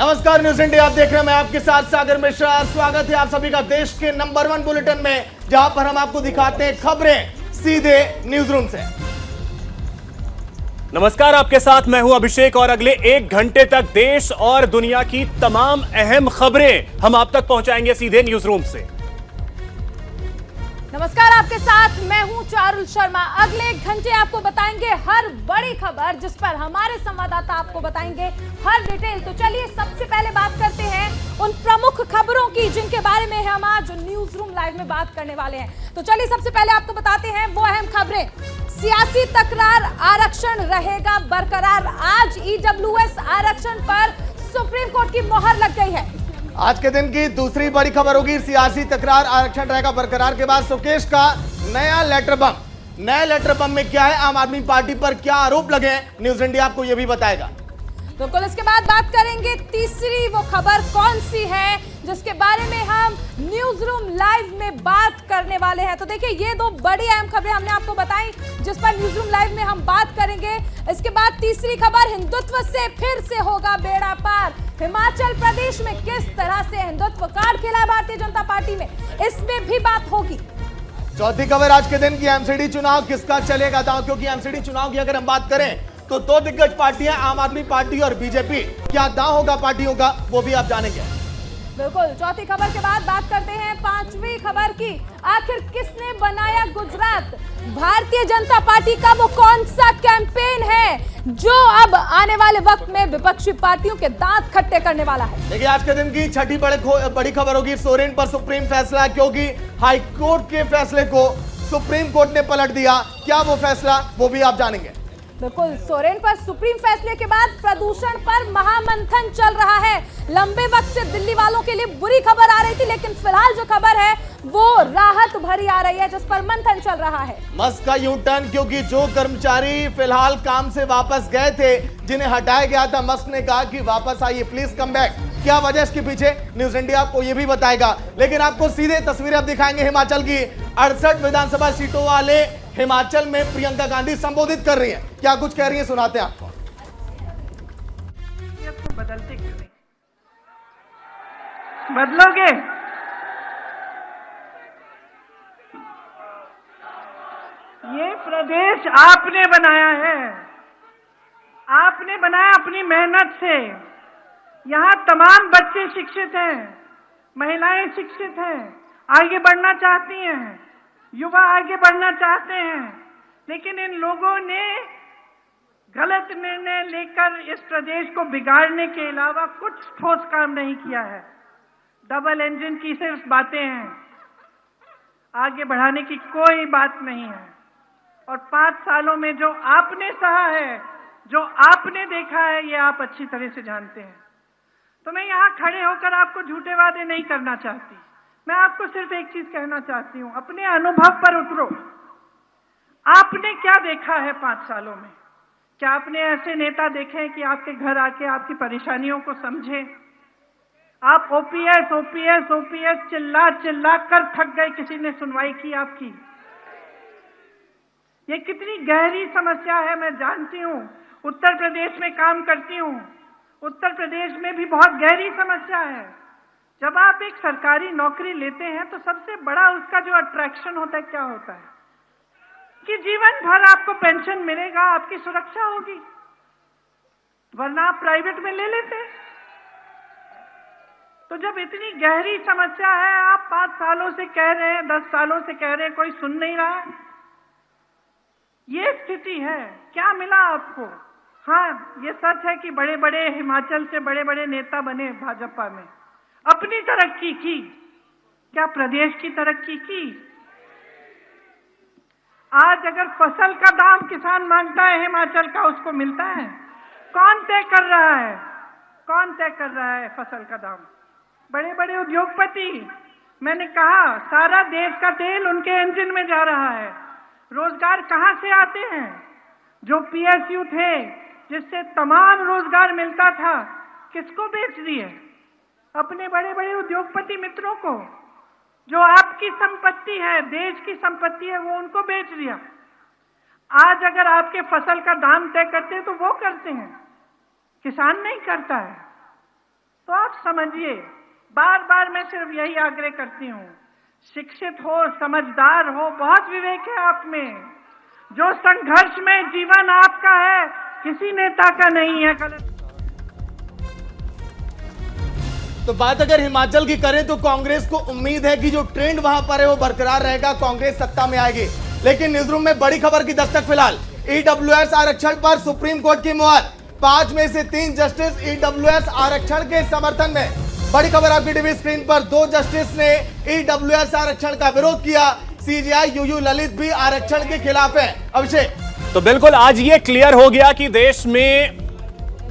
नमस्कार, news India आप देख रहे हैं। मैं आपके साथ सागर मिश्रा। स्वागत है आप सभी का देश के नंबर 1 बुलेटिन में, जहां पर हम आपको दिखाते हैं खबरें सीधे न्यूज रूम से। नमस्कार, आपके साथ मैं हूं अभिषेक और अगले 1 घंटे तक देश और दुनिया की तमाम अहम खबरें हम आप तक पहुंचाएंगे सीधे न्यूज रूम से। नमस्कार, आपके साथ मैं हूं चारुल शर्मा। अगले 1 घंटे आपको बताएंगे हर बड़ी खबर, जिस पर हमारे संवाददाता आपको बताएंगे हर डिटेल। तो चलिए सबसे पहले बात करते हैं उन प्रमुख खबरों की जिनके बारे में हम आज न्यूज रूम लाइव में बात करने वाले हैं। तो चलिए सबसे पहले आपको बताते हैं वो अहम खबरें। सियासी तकरार, आरक्षण रहेगा बरकरार। आज ईडब्ल्यूएस आरक्षण पर सुप्रीम कोर्ट की मोहर लग गई है। आज के दिन की दूसरी बड़ी खबर होगी सियासी तकरार, आरक्षण रहेगा बरकरार के बाद सुकेश का नया लेटर बम। नए लेटर बम में क्या है, आम आदमी पार्टी पर क्या आरोप लगे हैं, न्यूज इंडिया आपको यह भी बताएगा। बिल्कुल, इसके बाद बात करेंगे तीसरी वो खबर कौन सी है जिसके बारे में हम न्यूज रूम लाइव में बात करने वाले हैं। तो देखिए, ये 2 बड़ी अहम खबरें हमने आपको बताई जिस पर न्यूज रूम लाइव में हम बात करेंगे। इसके बाद तीसरी खबर, हिंदुत्व से फिर से होगा बेड़ा पार। हिमाचल प्रदेश में किस तरह से हिंदुत्व कार्ड खेला भारतीय जनता पार्टी ने, इसमें भी बात होगी। चौथी खबर आज के दिन की, एमसीडी चुनाव किसका चलेगा दांव, क्योंकि एमसीडी चुनाव की अगर हम बात करें तो 2 दिग्गज पार्टियां आम आदमी पार्टी और बीजेपी, क्या दांव होगा पार्टियों का वो भी आप जानेंगे। बिल्कुल, चौथी खबर के बाद बात करते हैं 5वीं खबर की। आखिर किसने बनाया गुजरात? भारतीय जनता पार्टी का वो कौन सा कैंपेन है जो अब आने वाले वक्त में विपक्षी पार्टियों के दांत खट्टे करने वाला है। देखिए, आज के दिन की छठी बड़ी खबर होगी सोरेन पर सुप्रीम फैसला, क्योंकि हाई कोर्ट के फैसले को सुप्रीम कोर्ट ने पलट दिया। क्या वो फैसला, वो भी आप जानेंगे। बिल्कुल, सोरेन पर सुप्रीम फैसले के बाद प्रदूषण पर महामंथन चल रहा है। लंबे वक्त से दिल्ली वालों के लिए बुरी खबर आ रही थी, लेकिन फिलहाल जो खबर है वो राहत भरी आ रही है, जिस पर मंथन चल रहा है। मस्क का यू टर्न, क्योंकि जो कर्मचारी फिलहाल काम से वापस गए थे, जिन्हें हटाया गया था, मस्क ने कहा कि वापस आइए, प्लीज कम बैक। क्या वजह इसके पीछे, न्यूज इंडिया आपको यह भी बताएगा। लेकिन आपको सीधे तस्वीरें अब दिखाएंगे हिमाचल की। 68 विधानसभा सीटों वाले हिमाचल में प्रियंका गांधी संबोधित कर रही है। क्या कुछ कह रही है, सुनाते हैं आपको। बदलते क्यों नहीं? बदलोगे? ये प्रदेश आपने बनाया है, आपने बनाया अपनी मेहनत से। यहाँ तमाम बच्चे शिक्षित हैं, महिलाएं शिक्षित हैं, आगे बढ़ना चाहती हैं, युवा आगे बढ़ना चाहते हैं, लेकिन इन लोगों ने गलत निर्णय लेकर इस प्रदेश को बिगाड़ने के अलावा कुछ ठोस काम नहीं किया है। डबल इंजन की सिर्फ बातें हैं, आगे बढ़ाने की कोई बात नहीं है। और 5 सालों में जो आपने सहा है, जो आपने देखा है, ये आप अच्छी तरह से जानते हैं। तो मैं यहाँ खड़े होकर आपको झूठे वादे नहीं करना चाहती। मैं आपको सिर्फ एक चीज कहना चाहती हूँ, अपने अनुभव पर उतरो। आपने क्या देखा है 5 सालों में? क्या आपने ऐसे नेता देखे हैं कि आपके घर आके आपकी परेशानियों को समझे? आप ओपीएस ओपीएस ओपीएस चिल्ला चिल्ला कर थक गए, किसी ने सुनवाई की आपकी? ये कितनी गहरी समस्या है मैं जानती हूँ। उत्तर प्रदेश में काम करती हूँ, उत्तर प्रदेश में भी बहुत गहरी समस्या है। जब आप एक सरकारी नौकरी लेते हैं तो सबसे बड़ा उसका जो अट्रैक्शन होता है, क्या होता है कि जीवन भर आपको पेंशन मिलेगा, आपकी सुरक्षा होगी, वरना आप प्राइवेट में ले लेते। तो जब इतनी गहरी समस्या है, आप 5 सालों से कह रहे हैं, 10 सालों से कह रहे हैं, कोई सुन नहीं रहा है। ये स्थिति है। क्या मिला आपको? हाँ, ये सच है कि बड़े बड़े हिमाचल से बड़े बड़े नेता बने भाजपा में, अपनी तरक्की की। क्या प्रदेश की तरक्की की? आज अगर फसल का दाम किसान मांगता है हिमाचल का, उसको मिलता है? कौन तय कर रहा है? कौन तय कर रहा है फसल का दाम? बड़े बड़े उद्योगपति। मैंने कहा सारा देश का तेल उनके इंजन में जा रहा है। रोजगार कहां से आते हैं? जो पीएसयू थे, जिससे तमाम रोजगार मिलता था, किसको बेच दिए? अपने बड़े बड़े उद्योगपति मित्रों को। जो आपकी संपत्ति है, देश की संपत्ति है, वो उनको बेच दिया। आज अगर आपके फसल का दाम तय करते हैं तो वो करते हैं, किसान नहीं करता है। तो आप समझिए, बार बार मैं सिर्फ यही आग्रह करती हूँ, शिक्षित हो, समझदार हो, बहुत विवेक है आप में। जो संघर्ष में जीवन आपका है, किसी नेता का नहीं है। गलत। तो बात अगर हिमाचल की करें तो कांग्रेस को उम्मीद है कि जो ट्रेंड वहां पर है वो बरकरार रहेगा, कांग्रेस सत्ता में आएगी। लेकिन न्यूज़रूम में बड़ी खबर की दस्तक फिलहाल, ईडब्ल्यूएस आरक्षण पर सुप्रीम कोर्ट की मुहर। 5 में से 3 जस्टिस ईडब्ल्यूएस आरक्षण के समर्थन में। बड़ी खबर आपकी टीवी स्क्रीन पर, 2 जस्टिस ने ईडब्ल्यूएस आरक्षण का विरोध किया। सीजेआई यूयू ललित भी आरक्षण के खिलाफ है। अभिषेक, तो बिल्कुल आज ये क्लियर हो गया कि देश में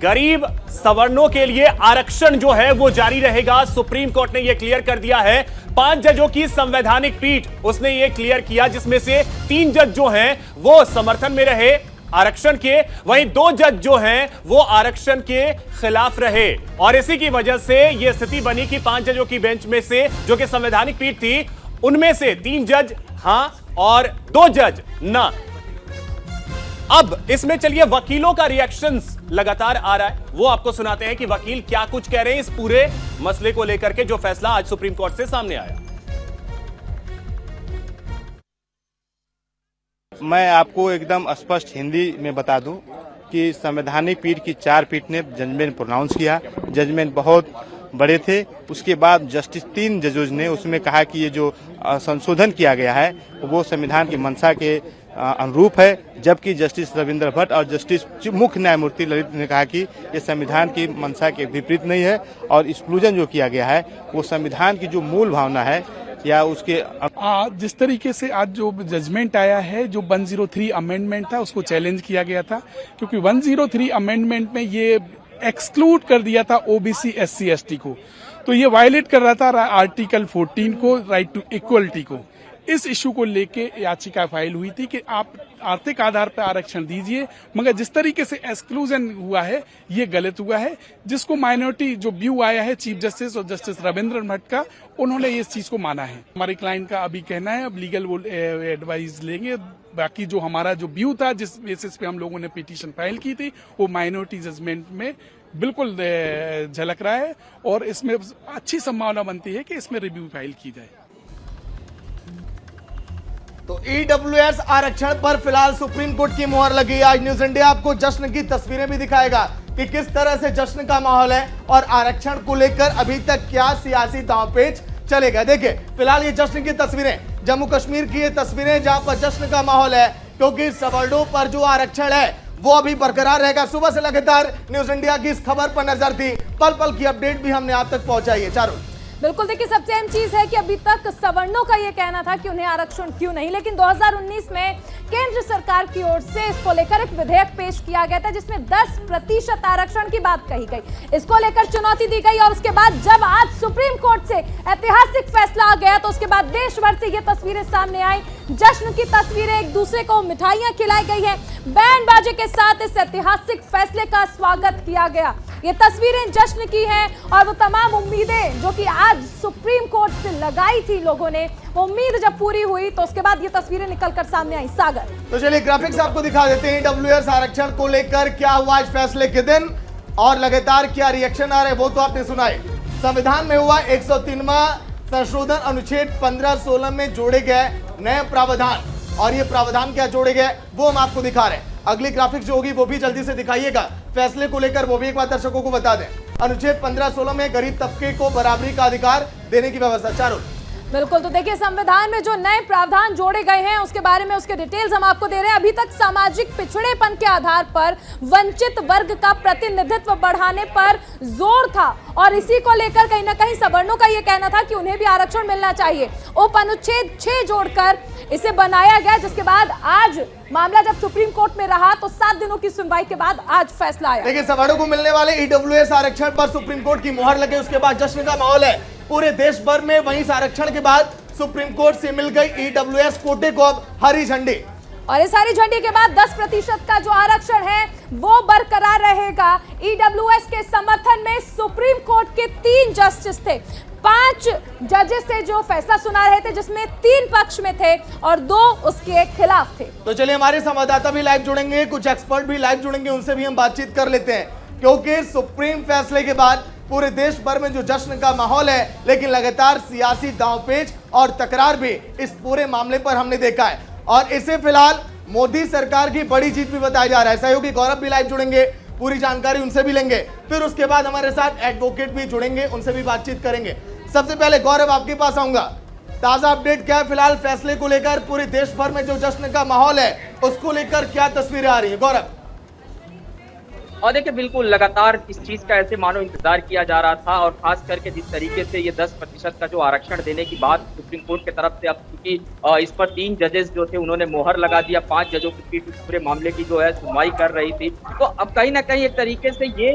गरीब सवर्णों के लिए आरक्षण जो है वो जारी रहेगा। सुप्रीम कोर्ट ने ये क्लियर कर दिया है। 5 जजों की संवैधानिक पीठ उसने ये क्लियर किया, जिसमें से 3 जज जो हैं वो समर्थन में रहे आरक्षण के, वहीं 2 जज जो हैं वो आरक्षण के खिलाफ रहे। और इसी की वजह से यह स्थिति बनी कि 5 जजों की बेंच में से जो कि संवैधानिक पीठ थी, उनमें से 3 जज हां और 2 जज ना। अब इसमें चलिए वकीलों का रिएक्शंस लगातार आ रहा है, वो आपको सुनाते हैं कि वकील क्या कुछ कह रहे हैं इस पूरे मसले को लेकर के, जो फैसला आज सुप्रीम कोर्ट से सामने आया। मैं आपको एकदम स्पष्ट हिंदी में बता दूं कि संवैधानिक पीठ की 4 पीठ ने जजमेंट प्रोनाउंस किया। जजमेंट बहुत बड़े थे। उसके बाद जस्टिस 3 जजों ने उसमें कहा कि ये जो संशोधन किया गया है वो संविधान की मंशा के अनुरूप है, जबकि जस्टिस रविंद्र भट्ट और जस्टिस मुख्य न्यायमूर्ति ललित ने कहा कि ये संविधान की मंशा के विपरीत नहीं है और एक्सक्लूजन जो किया गया है वो संविधान की जो मूल भावना है या उसके जिस तरीके से आज जो जजमेंट आया है, जो 103 अमेंडमेंट था उसको चैलेंज किया गया था, क्योंकि 103 अमेंडमेंट में ये एक्सक्लूड कर दिया था ओबीसी एससी एसटी को, तो ये वायलेट कर रहा था आर्टिकल 14 को, राइट टू इक्वलिटी को। इस इशू को लेके याचिका फाइल हुई थी कि आप आर्थिक आधार पर आरक्षण दीजिए, मगर जिस तरीके से एक्सक्लूजन हुआ है ये गलत हुआ है, जिसको माइनॉरिटी जो व्यू आया है चीफ जस्टिस और जस्टिस रविंद्र भट्ट का, उन्होंने इस चीज को माना है। हमारे क्लाइंट का अभी कहना है, अब लीगल एडवाइस लेंगे। बाकी जो हमारा जो व्यू था, जिस बेसिस पे हम लोगों ने पिटीशन फाइल की थी, वो माइनॉरिटी जजमेंट में बिल्कुल झलक रहा है और इसमें अच्छी संभावना बनती है कि इसमें रिव्यू फाइल की जाए। तो ईडब्ल्यूएस आरक्षण पर फिलहाल सुप्रीम कोर्ट की मुहर लगी। आज न्यूज इंडिया आपको जश्न की तस्वीरें भी दिखाएगा कि किस तरह से जश्न का माहौल है और आरक्षण को लेकर अभी तक क्या सियासी दांवपेच चलेगा। देखिए फिलहाल ये जश्न की तस्वीरें, जम्मू कश्मीर की ये तस्वीरें जहां पर जश्न का माहौल है, क्योंकि सवर्णों पर जो आरक्षण है वो अभी बरकरार रहेगा। सुबह से लगातार न्यूज इंडिया की इस खबर पर नजर थी, पल पल की अपडेट भी हमने आप तक पहुंचाई है। चारों बिल्कुल, देखिए सबसे अहम चीज है कि अभी तक सवर्णों का ये कहना था कि उन्हें आरक्षण क्यों नहीं, लेकिन 2019 में केंद्र सरकार की ओर से इसको लेकर एक विधेयक पेश किया गया था जिसमें 10% आरक्षण की बात कही गई। इसको लेकर चुनौती दी गई और उसके बाद जब आज सुप्रीम कोर्ट से ऐतिहासिक फैसला आ गया तो उसके बाद देश भर से ये तस्वीरें सामने आई। जश्न की तस्वीरें, एक दूसरे को मिठाइयां खिलाई गई है, बैंड बाजे के साथ इस ऐतिहासिक फैसले का स्वागत किया गया। ये तस्वीरें जश्न की हैं और वो तमाम उम्मीदें जो कि आज सुप्रीम कोर्ट से लगाई थी लोगों ने, वो उम्मीद जब पूरी हुई तो उसके बाद ये तस्वीरें निकलकर सामने आई। सागर, तो चलिए ग्राफिक्स आपको दिखा देते हैं ईडब्ल्यूएस आरक्षण को लेकर क्या हुआ इस फैसले के दिन और लगातार क्या रिएक्शन आ रहे हैं वो तो आपने सुना है। संविधान में हुआ 103वां संशोधन, अनुच्छेद 15-16 में जोड़े गए नए प्रावधान, और ये प्रावधान क्या जोड़े गए वो हम आपको दिखा रहे हैं। अगली ग्राफिक्स जो होगी वो भी जल्दी से दिखाइएगा। फैसले को लेकर वो भी एक बार दर्शकों को बता दें। अनुच्छेद 15-16 में गरीब तबके को बराबरी का अधिकार देने की व्यवस्था। चारों बिल्कुल, तो देखिए संविधान में जो नए प्रावधान जोड़े गए हैं उसके बारे में उसके डिटेल्स हम आपको दे रहे हैं। अभी तक सामाजिक पिछड़ेपन के आधार पर वंचित वर्ग का प्रतिनिधित्व बढ़ाने पर जोर था और इसी को लेकर कहीं ना कहीं सवर्णों का यह कहना था कि उन्हें भी आरक्षण मिलना चाहिए। उप अनुच्छेद 6 जोड़कर इसे बनाया गया, जिसके बाद आज मामला जब सुप्रीम कोर्ट में रहा तो 7 दिनों की सुनवाई के बाद आज फैसला आया। देखिए सवर्णों को मिलने वाले ईडब्ल्यूएस आरक्षण पर सुप्रीम कोर्ट की मुहर लगे, उसके बाद जश्न का माहौल है पूरे देश भर में। वहीं इस आरक्षण के बाद सुप्रीम कोर्ट से मिल गई ईडब्ल्यूएस कोटे को अब हरी झंडी, और इस हरी झंडी के बाद 10% का जो आरक्षण है वो बरकरार रहेगा। ईडब्ल्यूएस के समर्थन में सुप्रीम कोर्ट के 3 जस्टिस थे, 5 जजेस थे जो फैसला सुना रहे थे, जिसमें 3 पक्ष में थे और 2 उसके खिलाफ थे। तो चलिए हमारे संवाददाता भी लाइव जुड़ेंगे, कुछ एक्सपर्ट भी लाइव जुड़ेंगे, उनसे भी हम बातचीत कर लेते हैं, क्योंकि सुप्रीम फैसले के बाद पूरे देश भर में जो जश्न का माहौल है, लेकिन लगातार सियासी दांवपेच और तकरार भी इस पूरे मामले पर हमने देखा है। और इसे फिलहाल मोदी सरकार की बड़ी जीत भी बताया जा रहा है। सहयोगी गौरव भी लाइव जुड़ेंगे, पूरी जानकारी उनसे भी लेंगे, फिर उसके बाद हमारे साथ एडवोकेट भी जुड़ेंगे, उनसे भी बातचीत करेंगे। सबसे पहले गौरव आपके पास आऊंगा, ताजा अपडेट क्या है फिलहाल फैसले को लेकर? पूरे देश भर में जो जश्न का माहौल है उसको लेकर क्या तस्वीरें आ रही है गौरव? और देखिए, बिल्कुल लगातार इस चीज का ऐसे मानो इंतजार किया जा रहा था, और खास करके जिस तरीके से ये 10% का जो आरक्षण देने की बात सुप्रीम कोर्ट की तरफ से, अब क्योंकि इस पर 3 जजेस जो थे उन्होंने मोहर लगा दिया, 5 जजों की पीठ पूरे मामले की जो है सुनवाई कर रही थी, तो अब कहीं ना कहीं एक तरीके से ये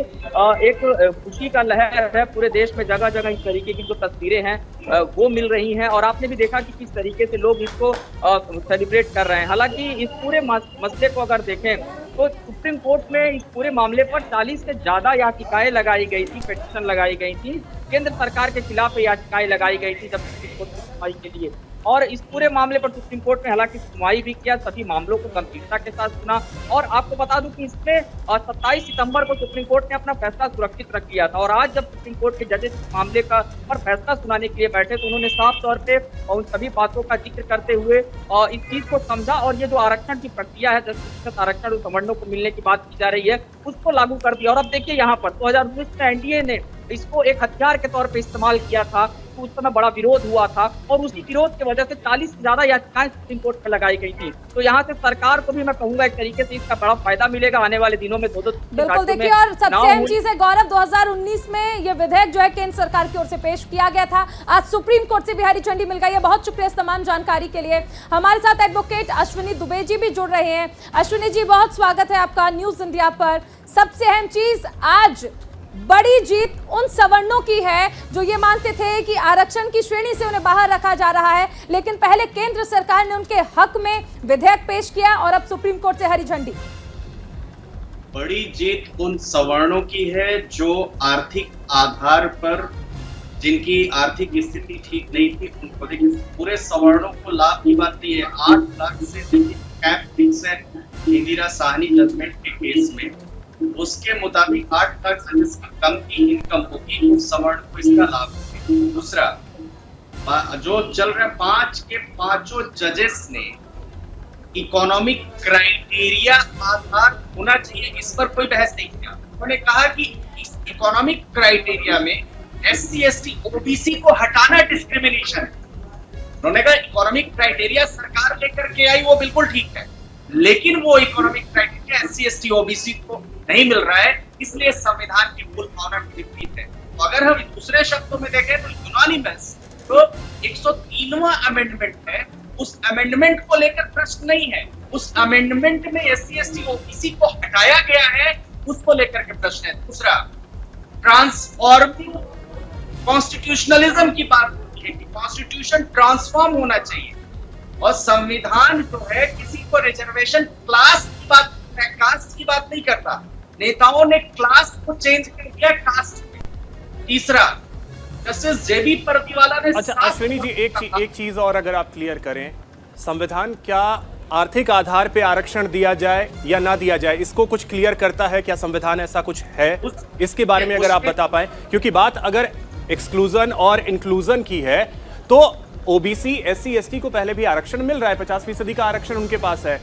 एक खुशी का लहर है पूरे देश में। जगह जगह इस तरीके की जो तस्वीरें हैं वो मिल रही हैं, और आपने भी देखा कि किस तरीके से लोग इसको सेलिब्रेट कर रहे हैं। हालांकि इस पूरे मसले को अगर देखें तो सुप्रीम कोर्ट में इस पूरे मामले पर 40 से ज्यादा याचिकाएं लगाई गई थी, पिटीशन लगाई गई थी, केंद्र सरकार के खिलाफ याचिकाएं लगाई गई थी जब सुप्रीम कोर्ट में सुनवाई के लिए। और इस पूरे मामले पर सुप्रीम कोर्ट ने हालांकि सुनवाई भी किया, सभी मामलों को गंभीरता के साथ सुना। और आपको बता दूं कि इसमें 27 सितंबर को सुप्रीम कोर्ट ने अपना फैसला सुरक्षित रख लिया था, और आज जब सुप्रीम कोर्ट के जजेस इस मामले का पर फैसला सुनाने के लिए बैठे तो उन्होंने साफ तौर पे उन सभी बातों का जिक्र करते हुए इस चीज को समझा, और ये जो आरक्षण की प्रक्रिया है, 10% आरक्षण सवर्णों को मिलने की बात की जा रही है, उसको लागू कर दिया। और अब देखिए यहाँ पर 2019 में एनडीए ने इसको एक हथियार के तौर पे इस्तेमाल किया था, तो उस समय बड़ा विरोध हुआ था, और उसी विरोध की वजह से 40 से ज्यादा याचिकाएं सुप्रीम कोर्ट में लगाई गई थी। तो यहाँ से सरकार को भी मैं कहूंगा एक तरीके से इसका बड़ा फायदा मिलेगा आने वाले दिनों में। बिल्कुल, देखिए, और सबसे अहम चीज है गौरव, 2019 में ये विधेयक जो है केंद्र सरकार की ओर से पेश किया गया था, आज सुप्रीम कोर्ट से भी हरी झंडी मिल गई है। बहुत शुक्रिया इस तमाम जानकारी के लिए। हमारे साथ एडवोकेट अश्विनी दुबे जी भी जुड़ रहे हैं। अश्विनी जी, बहुत स्वागत है आपका न्यूज इंडिया पर। सबसे अहम चीज, आज बड़ी जीत उन सवर्णों की है जो ये मानते थे कि आरक्षण की श्रेणी से उन्हें बाहर रखा जा रहा है, लेकिन पहले केंद्र सरकार ने उनके हक में विधेयक पेश किया और अब सुप्रीम कोर्ट से हरी झंडी। बड़ी जीत उन सवर्णों की है जो आर्थिक आधार पर, जिनकी आर्थिक स्थिति ठीक नहीं थी उनको, लेकिन पूरे सवर्णों को लाभ की बात नहीं है। 8 लाख से कैप फिक्स है इंदिरा साहनी जजमेंट के केस में, उसके मुताबिक 8 लाख से जिसकी कम की इनकम होगी उस सवर्ण को इसका लाभ होगा। दूसरा जो चल रहा है, 5 के 5 जजेस ने इकोनॉमिक क्राइटेरिया आधार होना चाहिए, इस पर कोई बहस नहीं किया। उन्होंने कहा कि इस इकोनॉमिक क्राइटेरिया में SC ST OBC को हटाना डिस्क्रिमिनेशन है। उन्होंने कहा इकोनॉमिक क्राइटेरिया सरकार लेकर के आई, वो बिल्कुल ठीक है, लेकिन वो economic criteria SC ST OBC को नहीं मिल रहा है, इसलिए संविधान की मूल भावना की विपरीत है। तो अगर हम दूसरे शब्दों में देखें तो यूनानिमस तो 103वां अमेंडमेंट है, उस अमेंडमेंट को लेकर प्रश्न नहीं है, उस अमेंडमेंट में SC ST OBC को हटाया गया है, उसको लेकर के प्रश्न है। दूसरा, ट्रांसफॉर्मिंग कॉन्स्टिट्यूशनलिज्म की बात होती है कि कॉन्स्टिट्यूशन ट्रांसफॉर्म होना चाहिए, और संविधान जो है किसी को रिजर्वेशन क्लास की बात, कास्ट की बात नहीं करता, नेताओं ने क्लास को चेंज कर दिया कास्ट में। तीसरा, जस्टिस JB परदीवाला ने, अच्छा अश्विनी जी, एक चीज और अगर आप क्लियर करें, संविधान क्या आर्थिक आधार पे आरक्षण दिया जाए या ना दिया जाए, इसको कुछ क्लियर करता है क्या? संविधान ऐसा कुछ है इसके बारे में अगर आप बता पाए, क्योंकि बात अगर एक्सक्लूजन और इंक्लूजन की है तो OBC SC ST को पहले भी आरक्षण मिल रहा है, 50% का आरक्षण उनके पास है,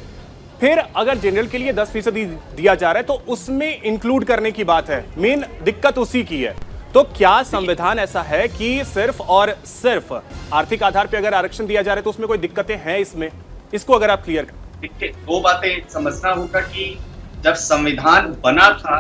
फिर अगर जनरल के लिए 10% दिया जा रहा है तो उसमें इंक्लूड करने की बात है, मेन दिक्कत उसी की है। तो क्या संविधान ऐसा है कि सिर्फ और सिर्फ आर्थिक आधार पे अगर आरक्षण दिया जा रहा है तो उसमें कोई दिक्कतें हैं इसमें? इसको अगर आप क्लियर करें। 2 बातें समझना होगा कि जब संविधान बना था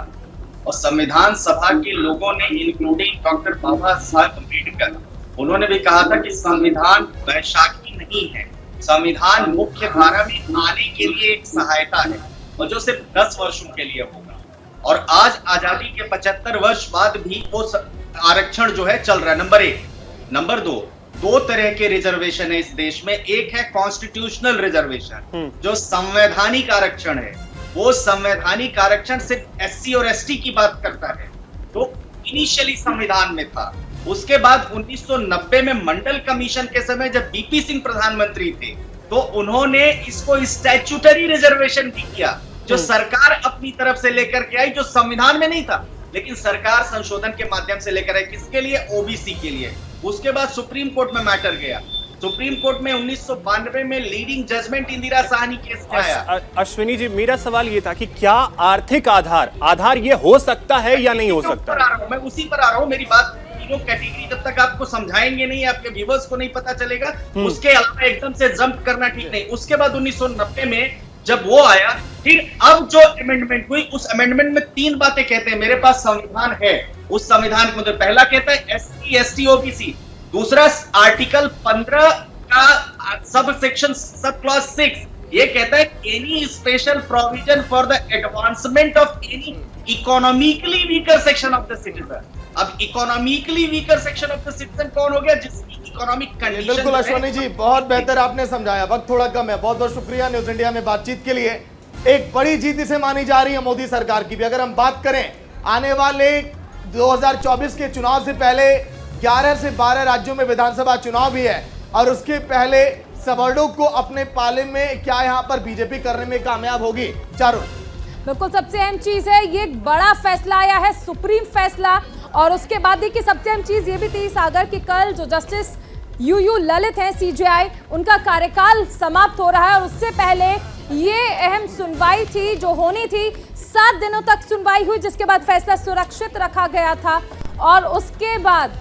और संविधान सभा के लोगों ने, इंक्लूडिंग डॉक्टर बाबा साहब अम्बेडकर, उन्होंने भी कहा था कि संविधान वैशाखी नहीं है, संविधान मुख्य धारा में आने के लिए एक सहायता है, और जो सिर्फ 10 वर्षों के लिए होगा। और आज आजादी के 75 वर्ष बाद भी वो आरक्षण जो है चल रहा है। नंबर 1। नंबर 2 तरह के रिजर्वेशन है इस देश में। एक है कॉन्स्टिट्यूशनल रिजर्वेशन, जो संवैधानिक आरक्षण है, वो संवैधानिक आरक्षण सिर्फ SC और ST की बात करता है, तो इनिशियली संविधान में था। उसके बाद 1990 में मंडल कमीशन के समय जब BP सिंह प्रधानमंत्री थे तो उन्होंने इसको स्टैट्यूटरी रिजर्वेशन भी किया, जो सरकार अपनी तरफ से लेकर के आई, जो संविधान में नहीं था। लेकिन सरकार संशोधन के माध्यम से लेकर आई, किसके लिए? ओबीसी के लिए। उसके बाद सुप्रीम कोर्ट में मैटर गया। सुप्रीम कोर्ट में 1992 में leading judgement Indira Sawhney case में आया। अश्विनी जी, मेरा सवाल ये था कि क्या आर्थिक आधार ये हो सकता है या नहीं हो सकता? मैं उसी पर आ रहा हूँ। मेरी बात, तीनों कैटेगरी जब तक आपको समझाएंगे नहीं, आपके व्यूअर्स को नहीं पता चलेगा, उसके अलावा एकदम से जंप करना ठीक नहीं। उसके बाद 1990 में जब वो आया, फिर अब जो अमेंडमेंट हुई, उस अमेंडमेंट में 3 बातें कहते हैं। मेरे पास संविधान है, उस संविधान को तो पहला कहता है एससी एसटी ओबीसी, दूसरा आर्टिकल 15 का सब सेक्शन सब क्लॉज 6 ये कहता है any special provision for the advancement of any economically weaker section of the citizen. अब economically weaker section of the citizen कौन हो गया? जिसकी इकोनॉमिक कंडीशन। बिल्कुल अश्विनी जी, बहुत बेहतर आपने समझाया। वक्त थोड़ा कम है, बहुत बहुत शुक्रिया न्यूज इंडिया में बातचीत के लिए। एक बड़ी जीत इसे मानी जा रही है मोदी सरकार की भी। अगर हम बात करें आने वाले 2024 के चुनाव से पहले 11 से 12 राज्यों में विधानसभा चुनाव भी है, और उसके पहले सवर्णों को अपने पाले में क्या यहां पर बीजेपी करने में कामयाब होगी? चारुल, बिल्कुल सबसे अहम चीज है, ये एक बड़ा फैसला आया है, सुप्रीम फैसला। और उसके बाद देखिए सबसे अहम चीज ये भी थी सागर की, कल जो जस्टिस यूयू ललित हैं सीजेआई, उनका कार्यकाल समाप्त हो रहा है। और उससे पहले ये अहम सुनवाई थी जो होनी थी, 7 दिनों तक सुनवाई हुई, जिसके बाद फैसला सुरक्षित रखा गया था। और उसके बाद